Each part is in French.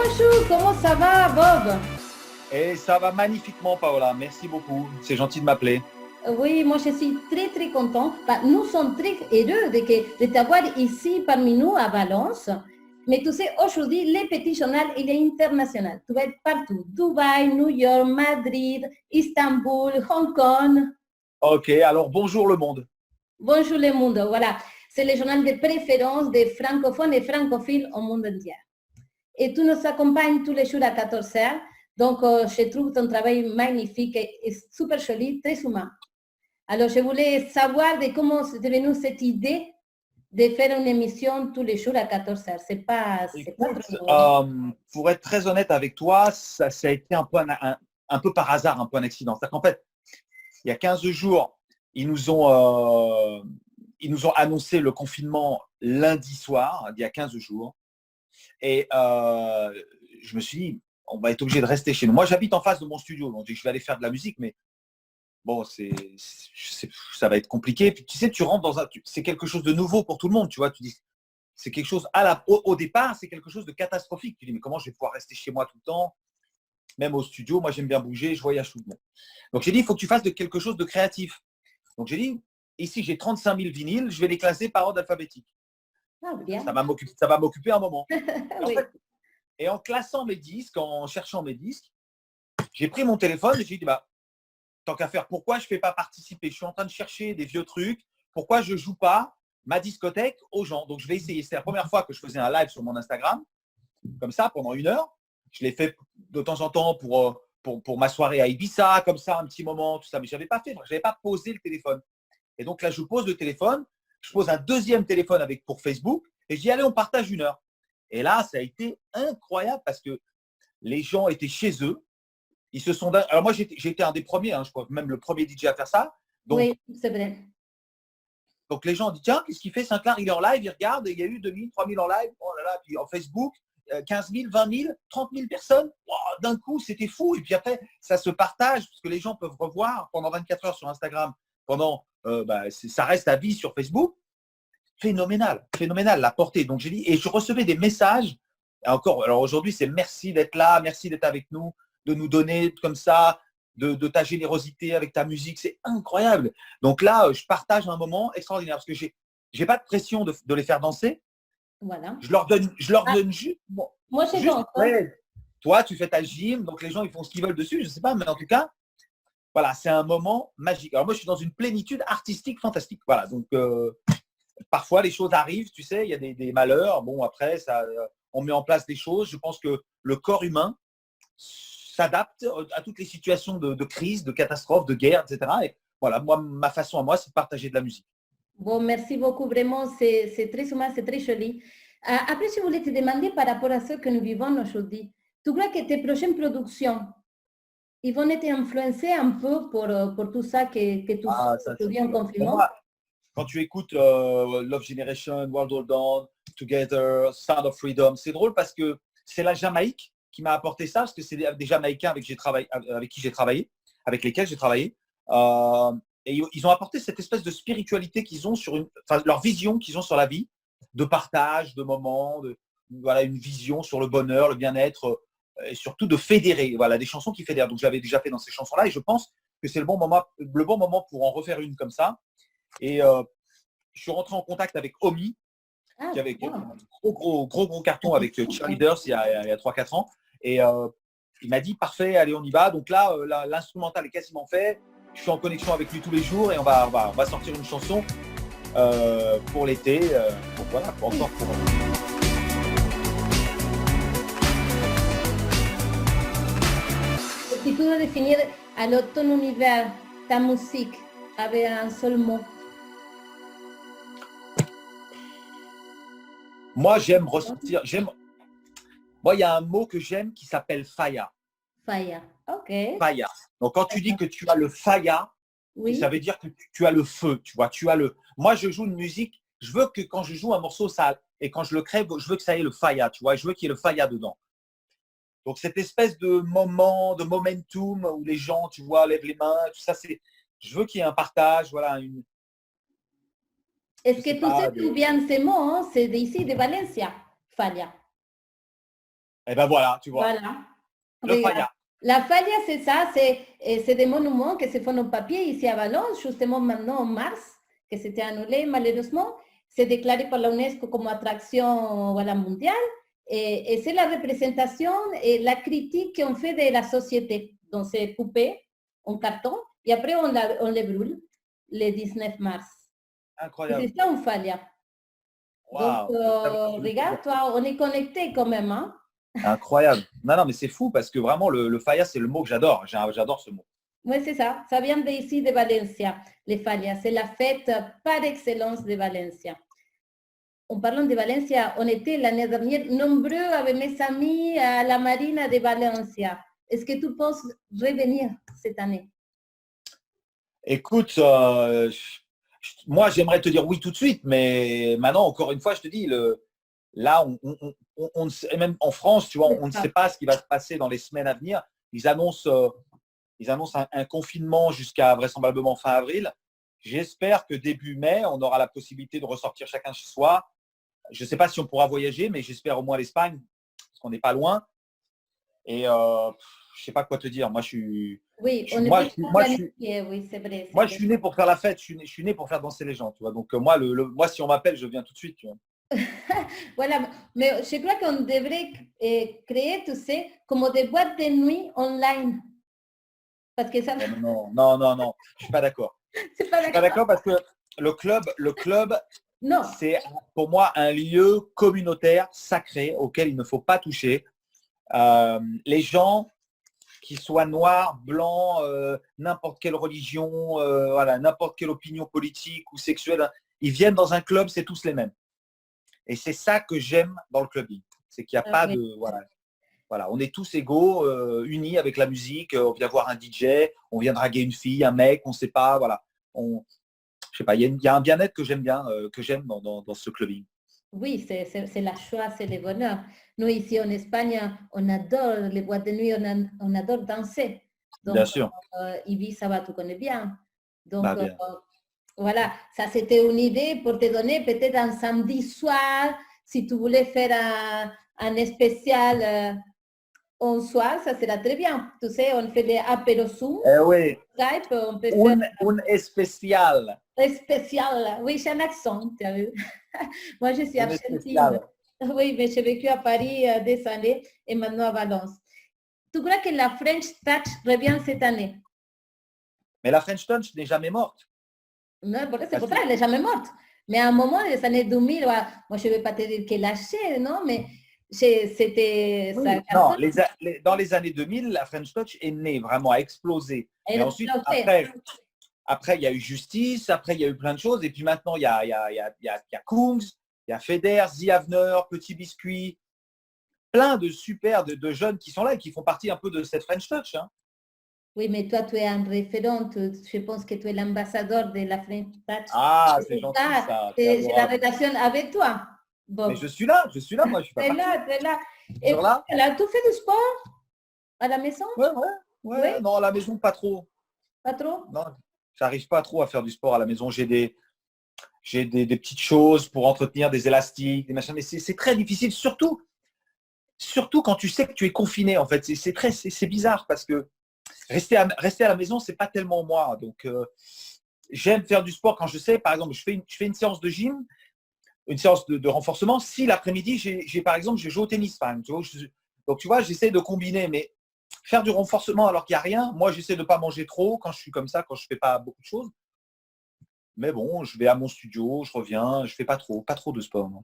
Bonjour, comment ça va, Bob? Et ça va magnifiquement, Paola. Merci beaucoup. C'est gentil de m'appeler. Oui, moi je suis très très content. Bah, nous sommes très heureux de t'avoir ici parmi nous à Valence. Mais tu sais, aujourd'hui, le petit journal, il est international. Tu vas être partout. Dubaï, New York, Madrid, Istanbul, Hong Kong. Ok, alors bonjour le monde. Bonjour le monde. Voilà, c'est le journal de préférence des francophones et francophiles au monde entier. Et tu nous accompagnes tous les jours à 14 heures. Donc, je trouve ton travail magnifique et super joli, très humain. Alors, je voulais savoir de comment c'est venu cette idée de faire une émission tous les jours à 14 heures. C'est pas Écoute, trop long. pour être très honnête avec toi, ça a été un peu par hasard, un peu un accident. C'est-à-dire qu'en fait, il y a 15 jours, ils nous ont, euh, ils nous ont annoncé le confinement lundi soir, il y a 15 jours. Et je me suis dit, on va être obligé de rester chez nous. Moi, j'habite en face de mon studio, donc je vais aller faire de la musique, mais bon, ça va être compliqué. Puis, tu sais, tu rentres c'est quelque chose de nouveau pour tout le monde, tu vois. Tu dis, c'est quelque chose, au départ, c'est quelque chose de catastrophique. Tu dis, mais comment je vais pouvoir rester chez moi tout le temps, même au studio? Moi, j'aime bien bouger, je voyage tout le monde. Donc, j'ai dit, il faut que tu fasses de quelque chose de créatif. Donc, j'ai dit, ici, j'ai 35 000 vinyles, je vais les classer par ordre alphabétique. Ah, Ça bien. va m'occuper un moment. Et en Oui. fait, et en classant mes disques, en cherchant mes disques, j'ai pris mon téléphone et j'ai dit, bah, tant qu'à faire, pourquoi je ne fais pas participer? Je suis en train de chercher des vieux trucs. Pourquoi je ne joue pas ma discothèque aux gens? Donc, je vais essayer. C'est la première fois que je faisais un live sur mon Instagram, comme ça, pendant 1 heure. Je l'ai fait de temps en temps pour ma soirée à Ibiza, comme ça, un petit moment, tout ça. Mais je n'avais pas fait, je n'avais pas posé le téléphone. Et donc là, je pose le téléphone. Je pose un deuxième téléphone pour Facebook et je dis, allez, on partage 1 heure. Et là, ça a été incroyable parce que les gens étaient chez eux. Ils se sont. Alors moi, j'ai été un des premiers, hein, je crois, même le premier DJ à faire ça. Donc, Oui, c'est vrai. donc les gens ont dit, tiens, qu'est-ce qu'il fait Sinclair? Il est en live, il regarde, et il y a eu 2000, 3000 en live. Oh là là, puis en Facebook, 15 000, 20 000, 30 000 personnes. Wow, d'un coup, c'était fou. Et puis après, ça se partage, parce que les gens peuvent revoir pendant 24 heures sur Instagram. Ça reste à vie sur Facebook. Phénoménal, phénoménal, la portée. Donc j'ai dit, et je recevais des messages. Encore, alors aujourd'hui, c'est merci d'être là, merci d'être avec nous, de nous donner comme ça, de ta générosité avec ta musique, c'est incroyable. Donc là, je partage un moment extraordinaire parce que j'ai pas de pression de les faire danser. Voilà. Je leur Ah, donne juste, bon, moi, je juste danse, hein. ouais, toi, tu fais ta gym, donc les gens ils font ce qu'ils veulent dessus, je sais pas, mais en tout cas, voilà, c'est un moment magique. Alors moi, je suis dans une plénitude artistique fantastique. Voilà, donc parfois les choses arrivent, tu sais, il y a des malheurs. Bon, après, on met en place des choses. Je pense que le corps humain s'adapte à toutes les situations de crise, de catastrophe, de guerre, etc. Et voilà, moi, ma façon à moi, c'est de partager de la musique. Bon, merci beaucoup. Vraiment, c'est très humain, c'est très joli. Après, je voulais te demander par rapport à ce que nous vivons aujourd'hui. Tu crois que tes prochaines productions, ils vont être influencés un peu pour tout ça que tu Ah, fais ça, c'est aujourd'hui en sûr. Pour confinement? moi, quand tu écoutes Love Generation, World Hold On, Together, Sound of Freedom, c'est drôle parce que c'est la Jamaïque qui m'a apporté ça, parce que c'est des Jamaïcains avec qui j'ai travaillé, avec lesquels j'ai travaillé. Euh, et ils ont apporté cette espèce de spiritualité qu'ils ont leur vision qu'ils ont sur la vie, de partage, de moments, voilà, une vision sur le bonheur, le bien-être, et surtout de fédérer. Voilà, des chansons qui fédèrent. Donc j'avais déjà fait dans ces chansons-là, et je pense que c'est le bon moment pour en refaire une comme ça. Et je suis rentré en contact avec Omi, Ah, qui avait wow. un gros carton avec Cheerleaders il y a 3-4 ans. Et il m'a dit, parfait, allez, on y va. Donc là, l'instrumental est quasiment fait. Je suis en connexion avec lui tous les jours et on va sortir une chanson pour l'été. Voilà, encore pour. Si tu dois définir alors ton univers, ta musique, avec un seul mot, Moi, j'aime ressentir. Moi, il y a un mot que j'aime qui s'appelle Faya. Faya. Ok. Faya. Donc, quand tu dis que tu as le Faya, ça Oui. veut dire que tu as le feu, tu vois. Moi, je joue une musique. Je veux que quand je joue un morceau, et quand je le crée, je veux que ça ait le Faya, tu vois. Je veux qu'il y ait le Faya dedans. Donc, cette espèce de moment, de momentum où les gens, tu vois, lèvent les mains, tout ça, je veux qu'il y ait un partage, voilà, Est-ce je que sais tu sais pas, d'où viennent ces mots? Hein? C'est d'ici, de Valencia, Faya. Et ben voilà, tu vois, Voilà. le Regarde. faya. La falla, c'est ça, c'est des monuments qui se font en papier ici à Valence, justement maintenant en mars, que c'était annulé malheureusement. C'est déclaré par la UNESCO comme attraction voilà, mondiale. Et c'est la représentation et la critique qu'on fait de la société. Donc c'est coupé en carton et après on les brûle le 19 mars. Et Incroyable. c'est ça une falla. Donc Waouh. regarde, toi, on est connecté quand même. Hein? Incroyable. Non, non, mais c'est fou parce que vraiment, le faya, c'est le mot que j'adore. J'adore ce mot. Oui, c'est ça. Ça vient d'ici de Valencia, les fallas. C'est la fête par excellence de Valencia. En parlant de Valencia, on était l'année dernière nombreux avec mes amis à la marina de Valencia. Est-ce que tu penses revenir cette année? Écoute, moi, j'aimerais te dire oui tout de suite, mais maintenant, encore une fois, je te dis, là, on ne sait, même en France, tu vois, on ne sait pas ce qui va se passer dans les semaines à venir. Ils annoncent un confinement jusqu'à vraisemblablement fin avril. J'espère que début mai, on aura la possibilité de ressortir chacun chez soi. Je ne sais pas si on pourra voyager, mais j'espère au moins l'Espagne, parce qu'on n'est pas loin. Et je ne sais pas quoi te dire. Moi, Oui, on est moi, déjà moi, planifié, oui, c'est vrai. moi, je suis né pour faire la fête. Je suis né pour faire danser les gens, tu vois. Donc moi, moi, si on m'appelle, je viens tout de suite, tu vois. Voilà, mais je crois qu'on devrait créer, tu sais, comme des boîtes de nuit online. Parce que ça, Non, non, non, non, je suis pas d'accord. c'est Je pas suis pas d'accord. d'accord parce que le club, Non, c'est pour moi un lieu communautaire sacré auquel il ne faut pas toucher. Les gens, qu'ils soient noirs, blancs, n'importe quelle religion, voilà, n'importe quelle opinion politique ou sexuelle, hein, ils viennent dans un club, c'est tous les mêmes. Et c'est ça que j'aime dans le clubbing. C'est qu'il n'y a pas oui. de. Voilà, on est tous égaux, unis avec la musique. On vient voir un DJ, on vient draguer une fille, un mec, on ne sait pas. Voilà. Je sais pas, il y a un bien-être que j'aime bien, que j'aime dans ce clubbing. Oui, c'est la joie, c'est le bonheur. Nous, ici en Espagne, on adore les boîtes de nuit, on adore danser. Bien Donc, sûr. Ibiza, va, tu connais bien. Donc, Bah, bien. voilà, ça c'était une idée pour te donner peut-être un samedi soir, si tu voulais faire un spécial un soir, ça sera très bien. Tu sais, on fait des apéros Zoom, Eh oui, Skype, on peut faire un especial. un spécial. Oui, j'ai un accent, tu as vu. Moi, je suis Un argentine. especial. Oui, mais j'ai vécu à Paris des années et maintenant à Valence. Tu crois que la French Touch revient cette année? Mais la French Touch n'est jamais morte. Non, c'est pour ça qu'elle n'est jamais morte. Mais à un moment, les années 2000, moi, je ne vais pas te dire qu'elle lâchait, non, mais c'était Oui. ça. Non, dans les années 2000, la French Touch est née, vraiment, a explosé. Mais Elle ensuite, explosait. après, il y a eu Justice, après, il y a eu plein de choses. Et puis maintenant, il y a Kungs, il y a Feder, Ziavner, Petit Biscuit, plein de super, de jeunes qui sont là et qui font partie un peu de cette French Touch. Hein. Oui, mais toi, tu es un référent. Je pense que tu es l'ambassadeur de la French Touch. Ah, c'est C'est gentil ça, ça, c'est j'ai la adorable. relation avec toi. Mais Bon, je suis là, moi, je suis pas tu es parti. là, tu es là. Je suis Et toujours là. là, tu fais du sport à la maison? Ouais, ouais, Oui, ouais. Non, à la maison, pas trop. pas trop? Non, j'arrive pas trop à faire du sport à la maison. J'ai des petites choses pour entretenir des élastiques, des machins, mais c'est très difficile, surtout quand tu sais que tu es confiné, en fait. C'est bizarre parce que rester à la maison, c'est pas tellement moi. Donc, j'aime faire du sport quand je sais, par exemple, je fais une séance de gym, une séance de renforcement. Si l'après-midi, par exemple, je joue au tennis. Donc, tu vois, j'essaie de combiner, mais faire du renforcement alors qu'il n'y a rien, moi, j'essaie de ne pas manger trop quand je suis comme ça, quand je ne fais pas beaucoup de choses. Mais bon, je vais à mon studio, je reviens, je ne fais pas trop de sport. Non.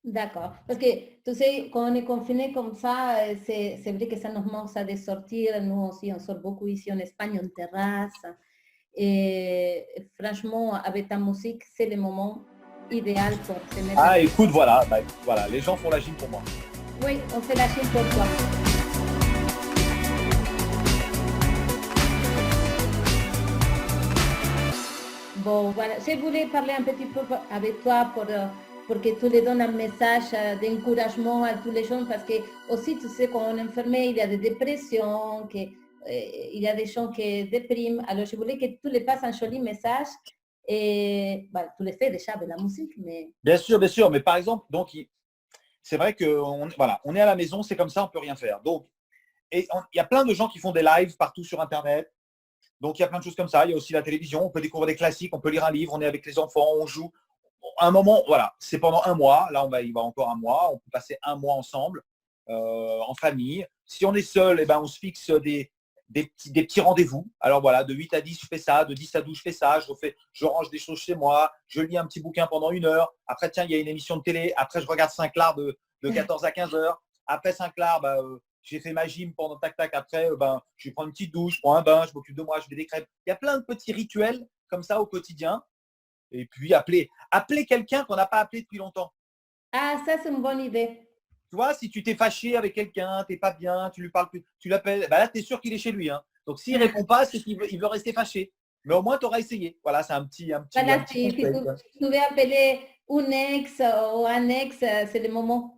D'accord. Parce que, tu sais, quand on est confiné comme ça, c'est vrai que ça nous manque ça de sortir. Nous aussi, on sort beaucoup ici en Espagne, en terrasse. Et franchement, avec ta musique, c'est le moment idéal pour se mettre. Ah, écoute, voilà, voilà, les gens font la gym pour moi. Oui, on fait la gym pour toi. Bon, voilà. Je voulais parler un petit peu avec toi pour que tu les donnes un message d'encouragement à tous les gens parce que aussi, tu sais, quand on est enfermé, il y a des dépressions, il y a des gens qui dépriment. Alors, je voulais que tu les passes un joli message. Et bah, tu le fais déjà avec la musique, mais Bien sûr, mais par exemple, donc, c'est vrai qu'on voilà, on est à la maison, c'est comme ça, on ne peut rien faire. Donc, il y a plein de gens qui font des lives partout sur Internet. Donc, il y a plein de choses comme ça. Il y a aussi la télévision. On peut découvrir des classiques, on peut lire un livre, on est avec les enfants, on joue. À un moment, voilà, c'est pendant un mois. Là, il va encore un mois. On peut passer un mois ensemble, en famille. Si on est seul, eh ben, on se fixe des petits rendez-vous. Alors voilà, de 8 à 10, je fais ça. De 10 à 12, je fais ça. Je range des choses chez moi. Je lis un petit bouquin pendant 1 heure. Après, tiens, il y a une émission de télé. Après, je regarde Sinclair de 14 à 15 heures. Après Sinclair, j'ai fait ma gym pendant tac-tac. Après, je prends une petite douche, je prends un bain, je m'occupe de moi, je fais des crêpes. Il y a plein de petits rituels comme ça au quotidien. Et puis, appeler quelqu'un qu'on n'a pas appelé depuis longtemps. Ah, ça, c'est une bonne idée. Tu vois, si tu t'es fâché avec quelqu'un, tu n'es pas bien, tu lui parles plus, tu l'appelles, là, tu es sûr qu'il est chez lui. Hein. Donc, s'il ne répond pas, c'est qu'il veut rester fâché. Mais au moins, tu auras essayé. Voilà, c'est un petit Voilà, petit si tu pouvais appeler un ex ou un ex, c'est le moment.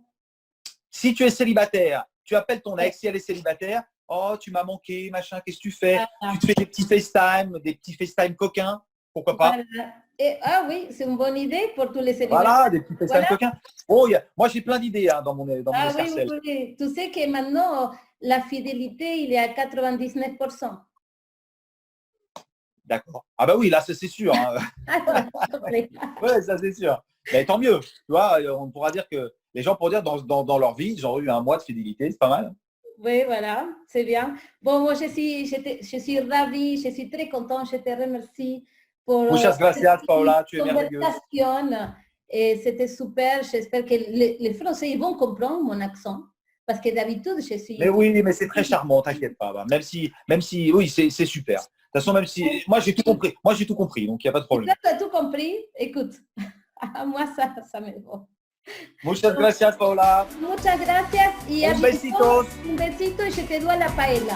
Si tu es célibataire, tu appelles ton ex. Si elle est célibataire, oh, tu m'as manqué, machin, qu'est-ce que tu fais? Tu te fais des petits FaceTime coquins, pourquoi pas? Voilà. Ah oui, c'est une bonne idée pour tous les célibataires. Voilà, des petits FaceTime coquins. Oh, moi, j'ai plein d'idées dans mon escarcelle. Oui. Tu sais que maintenant, la fidélité, il est à 99%. D'accord. Ah bah oui, là, c'est sûr. Hein. Ouais, ça c'est sûr. Mais tant mieux. Tu vois, on pourra dire que les gens pourront dire dans leur vie, ils ont eu un mois de fidélité, c'est pas mal. Oui, voilà, c'est bien. Bon, moi, je suis ravie, je suis très contente, je te remercie pour Muchas gracias, Paola, tu es merveilleuse. Et c'était super. J'espère que les Français ils vont comprendre mon accent. Parce que d'habitude, je suis… Mais oui, mais c'est très charmant, t'inquiète pas. Même si, oui, c'est super. De toute façon, même si… Moi, j'ai tout compris. Donc, il n'y a pas de problème. Tu as tout compris? Écoute, moi, ça me va. Muchas gracias, Paola. Muchas gracias. Y un besito. Un besito y je te dois la paella.